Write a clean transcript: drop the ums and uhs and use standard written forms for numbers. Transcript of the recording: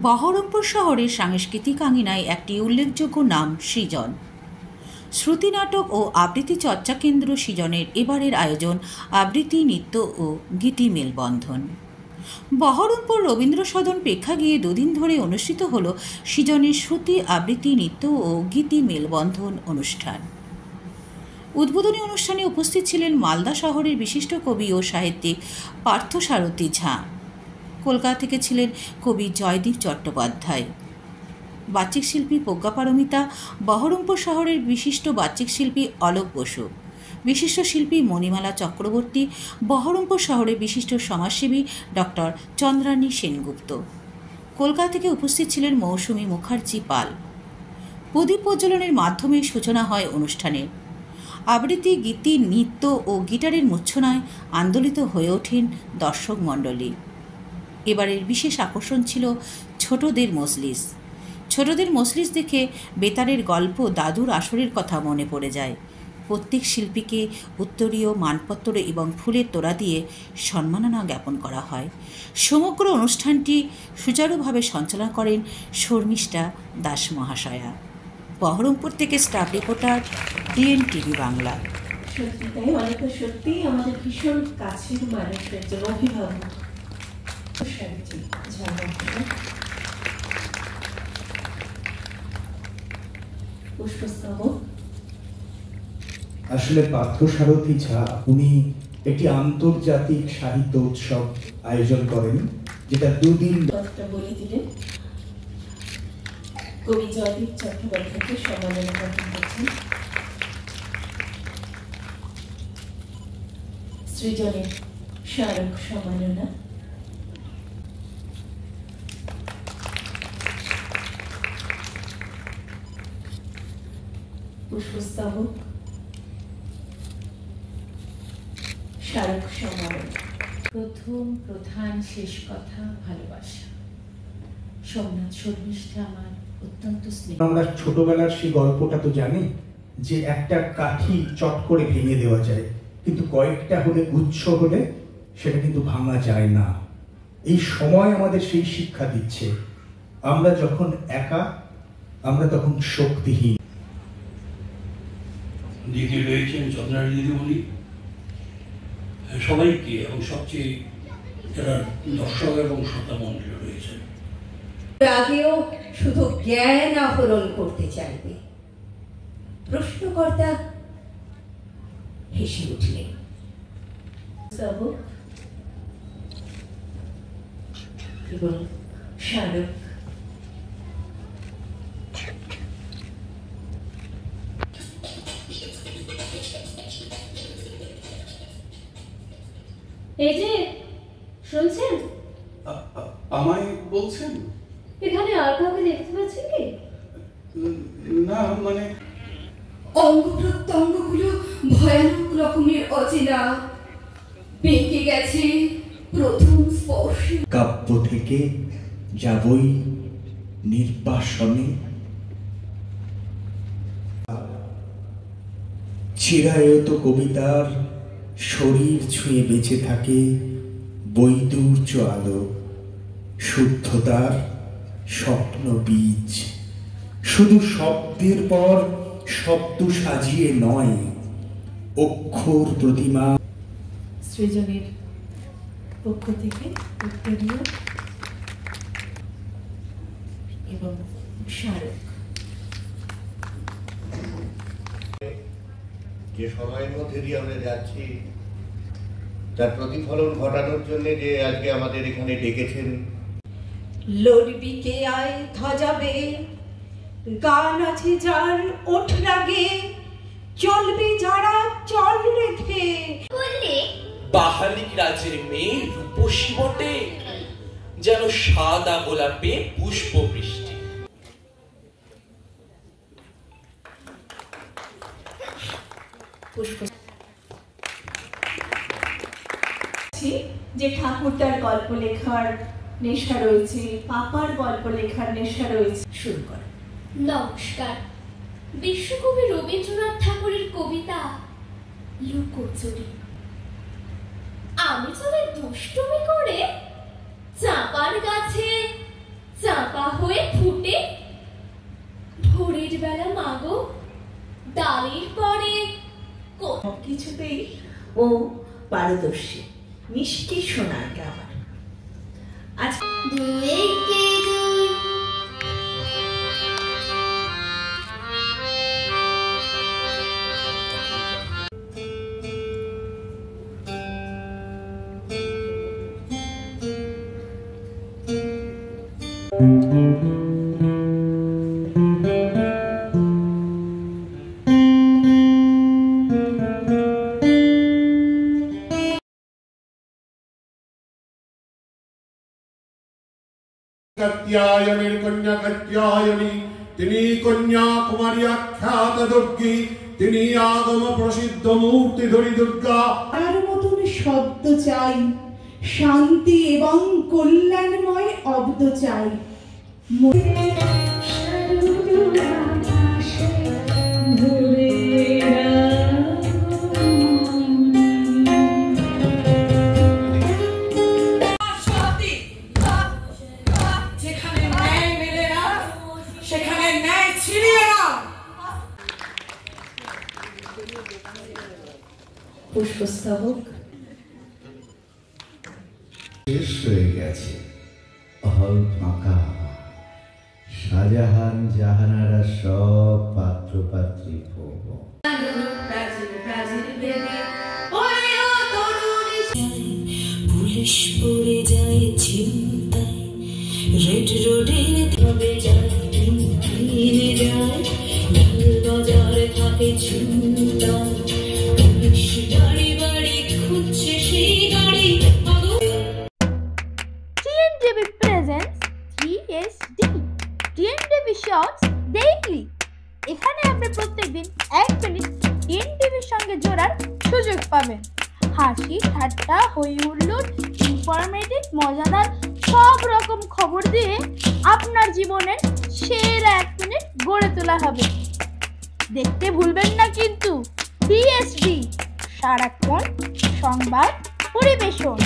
বহরমপুর শহরের সাংস্কৃতিক আঙিনায় একটি উল্লেখযোগ্য নাম সৃজন। শ্রুতি নাটক ও আবৃত্তি চর্চা কেন্দ্র সৃজনের এবারের আয়োজন আবৃত্তি, নৃত্য ও গীতি মেলবন্ধন। বহরমপুর রবীন্দ্র সদন প্রেক্ষাগৃহে দুদিন ধরে অনুষ্ঠিত হল সৃজনের শ্রুতি, আবৃত্তি, নৃত্য ও গীতি মেলবন্ধন অনুষ্ঠান। উদ্বোধনী অনুষ্ঠানে উপস্থিত ছিলেন মালদা শহরের বিশিষ্ট কবি ও সাহিত্যিক পার্থসারথী ঝা। কলকাতা থেকে ছিলেন কবি জয়দীপ চট্টোপাধ্যায়, বাচিক শিল্পী প্রজ্ঞাপারমিতা, বহরমপুর শহরের বিশিষ্ট বাচিক শিল্পী অলোক বসু, বিশিষ্ট শিল্পী মণিমালা চক্রবর্তী, বহরমপুর শহরের বিশিষ্ট সমাজসেবী ডক্টর চন্দ্রানী সেনগুপ্ত। কলকাতা থেকে উপস্থিত ছিলেন মৌসুমী মুখার্জি পাল। প্রদীপ প্রজ্বলনের মাধ্যমে সূচনা হয় অনুষ্ঠানের। আবৃত্তি, গীতি, নৃত্য ও গিটারের মূর্ছনায় আন্দোলিত হয়ে ওঠেন দর্শক মণ্ডলী। এবারের বিশেষ আকর্ষণ ছিল ছোটদের মজলিস। ছোটদের মজলিস দেখে বেতারের গল্প, দাদুর আসরের কথা মনে পড়ে যায়। প্রত্যেক শিল্পীকে উত্তরীয়, মানপত্র এবং ফুলের তোড়া দিয়ে সম্মাননা জ্ঞাপন করা হয়। সমগ্র অনুষ্ঠানটি সুচারুভাবে সঞ্চালনা করেন শর্মিষ্ঠা দাস মহাশয়া। বহরমপুর থেকে স্টাফ রিপোর্টার, DNTV বাংলা। সত্যি তাই, অনেকটা সত্যিই আমাদের ভীষণ কাছের মানুষ, একজন অভিভাবক। আসলে পার্থসারথী ঝা উনি একটি আন্তর্জাতিক সাহিত্য উৎসব আয়োজন করেন, যেটা দুদিন বলে দিলেন। কবি জয়দীপ চট্টোপাধ্যায়কে সম্মাননা করছেন। সৃজনের স্মারক সম্মাননা। পুষ্পস্তবক, স্মারক সম্মাননা। প্রথম, প্রধান, শেষ কথা ভালোবাসা। সোমনাথ শর্মিষ্ঠা আমার অত্যন্ত স্নেহ। আমরা ছোটবেলার সেই গল্পটা তো জানি যে একটা কাঠি চট করে ভেঙে দেওয়া যায়, কিন্তু কয়েকটা হলে, গুচ্ছ হলে সেটা কিন্তু ভাঙা যায় না। এই সময় আমাদের সেই শিক্ষা দিচ্ছে। আমরা যখন একা, আমরা তখন শক্তিহীন। দিদি রয়েছেন, চন্দ্রানী দিদিমণি, সবাইকে এবং সবচেয়ে যারা দর্শক এবং শ্রোতা মণ্ডলী রয়েছেন, আগেও শুধু জ্ঞান আহরণ করতে চাইবে। প্রশ্নকর্তা হেসে উঠলেন। এবং স্মারক। এই যে শুনছেন? আমায় বলছেন? এখানে আর কাউকে দেখতে পাচ্ছেন কি? না, মানে অঙ্গ প্রত্যঙ্গগুলো ভয়ানক রকমের অচেনা, বেঁকে গেছে প্রথম স্পর্শে। কাব্য থেকে যাবই নির্বাসনে, চিরায়ত কবিতার শরীর ছুঁয়ে বেঁচে থাকে বৈদুর্য আলো, শুদ্ধতার স্বপ্ন বীজ। শুধু শব্দের পর শব্দ সাজিয়ে নয়, অক্ষর প্রতিমা। সৃজনের পক্ষ থেকে উত্তরীয় এবং স্মারক। যে সময়ের মধ্যে দিয়ে আমরা যাচ্ছি তার প্রতিফলন ঘটানোর জন্য যে আজকে আমাদের এখানে ডেকেছেন। লড়বি কে আয় ধ্বজাবে, গান আছে যার ওঠ লাগে, চলবে যারা চল রেখে। বাহালিক রাজের মেয়ে রূপসী বটে, যেন সাদা গোলাপে পুষ্প বৃষ্টি। যে ঠাকুরদার গল্প লেখার নেশা রয়েছে, পাপার গল্প লেখার নেশা রয়েছে। শুরু কর। নমস্কার। বিশ্বকবি রবীন্দ্রনাথ ঠাকুরের কবিতা লুকোচুরি। আমি যদি দুষ্টুমি করে চাপার গাছে চাপা ও পারদর্শী মিষ্টি সোনার গ্রামার। আজ কাত্যায়নের কন্যা কাত্যায়নী, তিনি কন্যাকুমারী আখ্যাত দুর্গী, তিনি আগম প্রসিদ্ধ মূর্তি ধরি দুর্গা। আর মতন শব্দ চাই, শান্তি এবং কল্যাণময় অব্দ চাই। পুষ্পস্তবক শেষ হয়ে গেছে, হল ফাঁকা। শাহজাহান জাহানারা সব পাত্র পাত্রী ভোগ। পুলিশ পড়ে যায় চিন্তায়, রেড রোডের তবে যায় কিনে যায়, বাজারে থাকে চিন্তা, পুলিশ বাড়ি বাড়ি খুঁজছে সেই গাড়ি। TNTV presents 3SD TNTV Shorts Daily। এখানে আপনি প্রত্যেকদিন 1 মিনিট TNTVর সঙ্গে জোড়ার সুযোগ পাবেন। হাসি ঠাট্টা হই হুল্লোড় ইনফরমেটিভ মজাদার সব রকম খবর দিয়ে আপনার জীবনের সেরা 1 মিনিট গড়ে তোলা হবে। দেখতে ভুলবেন না কিন্তু TSD, সারাক্ষণ সংবাদ পরিবেশন।